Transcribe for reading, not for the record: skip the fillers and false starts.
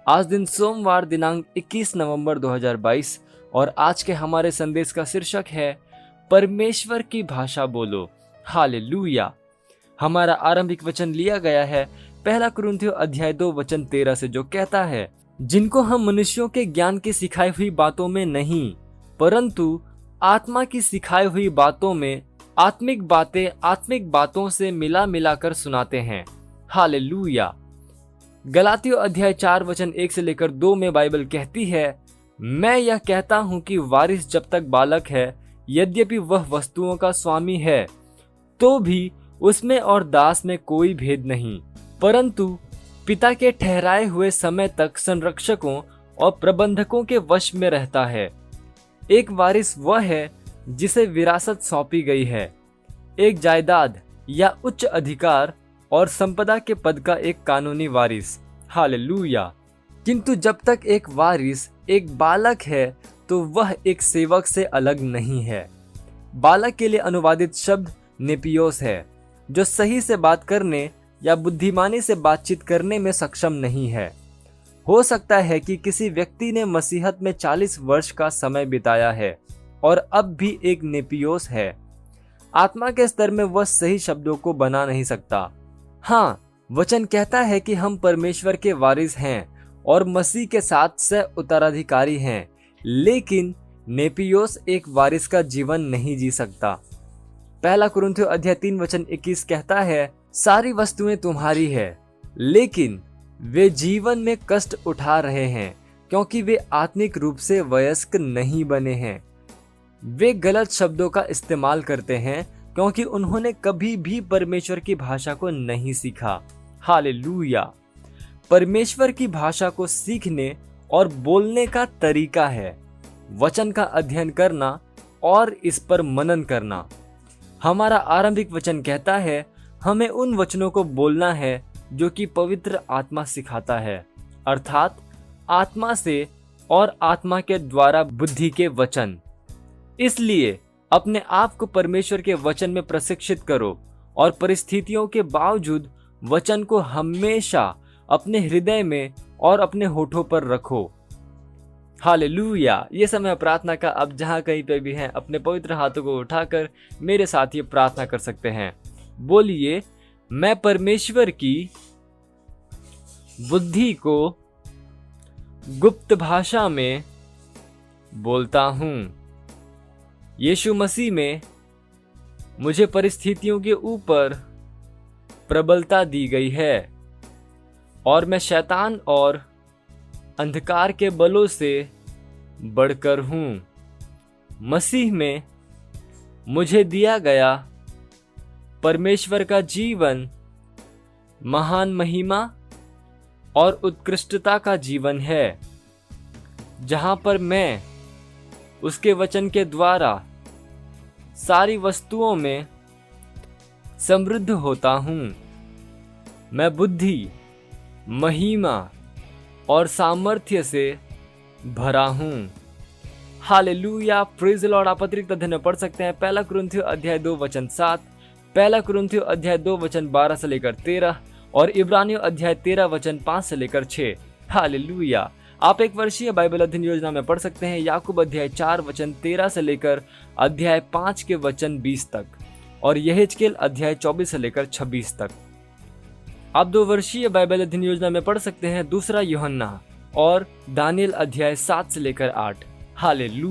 आज दिन सोमवार दिनांक 21 नवंबर 2022 और आज के हमारे संदेश का शीर्षक है परमेश्वर की भाषा बोलो। हालेलुया। हमारा आरंभिक वचन लिया गया है पहला कुरिन्थियों अध्याय 2 वचन 13 से, जो कहता है, जिनको हम मनुष्यों के ज्ञान की सिखाई हुई बातों में नहीं परंतु आत्मा की सिखाई हुई बातों में आत्मिक बातों से मिला मिलाकर सुनाते हैं। हालेलुया। गलातियों अध्याय 4 वचन 1 से लेकर 2 में बाइबल कहती है, मैं यह कहता हूं कि वारिस जब तक बालक है, यद्यपि वह वस्तुओं का स्वामी है, तो भी उसमें और दास में कोई भेद नहीं, परंतु पिता के ठहराए हुए समय तक संरक्षकों और प्रबंधकों के वश में रहता है। एक वारिस वह है जिसे विरासत सौंपी गई है, एक जायदाद या उच्च अधिकार और संपदा के पद का एक कानूनी वारिस। हालेलुया। किंतु जब तक एक वारिस एक बालक है तो वह एक सेवक से अलग नहीं है। बालक के लिए अनुवादित शब्द नेपियोस है, जो सही से बात करने या बुद्धिमानी से बातचीत करने में सक्षम नहीं है। हो सकता है कि किसी व्यक्ति ने मसीहत में 40 वर्ष का समय बिताया है और अब भी एक नेपियोस है। आत्मा के स्तर में वह सही शब्दों को बना नहीं सकता। हाँ, वचन कहता है कि हम परमेश्वर के वारिस हैं और मसीह के साथ सह उत्तराधिकारी हैं, लेकिन नेपियोस एक वारिस का जीवन नहीं जी सकता। पहला कुरिन्थियों अध्याय 3 वचन 21 कहता है, सारी वस्तुएं तुम्हारी है, लेकिन वे जीवन में कष्ट उठा रहे हैं क्योंकि वे आत्मिक रूप से वयस्क नहीं बने हैं। वे गलत शब्दों का इस्तेमाल करते हैं क्योंकि उन्होंने कभी भी परमेश्वर की भाषा को नहीं सीखा। हालेलुया। परमेश्वर की भाषा को सीखने और बोलने का तरीका है वचन का अध्ययन करना और इस पर मनन करना। हमारा आरंभिक वचन कहता है, हमें उन वचनों को बोलना है जो कि पवित्र आत्मा सिखाता है, अर्थात आत्मा से और आत्मा के द्वारा बुद्धि के वचन। इसलिए अपने आप को परमेश्वर के वचन में प्रशिक्षित करो और परिस्थितियों के बावजूद वचन को हमेशा अपने हृदय में और अपने होठों पर रखो। हालेलुया। ये समय प्रार्थना का। अब जहां कहीं पे भी हैं, अपने पवित्र हाथों को उठाकर मेरे साथ ये प्रार्थना कर सकते हैं। बोलिए, मैं परमेश्वर की बुद्धि को गुप्त भाषा में बोलता हूं। यीशु मसीह में मुझे परिस्थितियों के ऊपर प्रबलता दी गई है और मैं शैतान और अंधकार के बलों से बढ़कर हूं। मसीह में मुझे दिया गया परमेश्वर का जीवन महान महिमा और उत्कृष्टता का जीवन है, जहां पर मैं उसके वचन के द्वारा सारी वस्तुओं में समृद्ध होता हूं। मैं बुद्धि, महिमा और सामर्थ्य से भरा हूं। हालेलुया। Praise the Lord. आप अतिरिक्त अध्ययन पढ़ सकते हैं पहला कुरिन्थियों अध्याय 2 वचन 7, पहला कुरिन्थियों अध्याय 2 वचन 12 से लेकर 13 और इब्रानियों अध्याय 13 वचन 5 से लेकर 6। हालेलुया। आप एक वर्षीय बाइबल अध्ययन योजना में पढ़ सकते हैं याकूब अध्याय 4 वचन 13 से लेकर अध्याय 5 के वचन 20 तक और यहेजकेल अध्याय 24 से लेकर 26 तक। आप 2 वर्षीय बाइबल अध्ययन योजना में पढ़ सकते हैं दूसरा यूहन्ना और दानियल अध्याय 7 से लेकर 8। हालेलुया।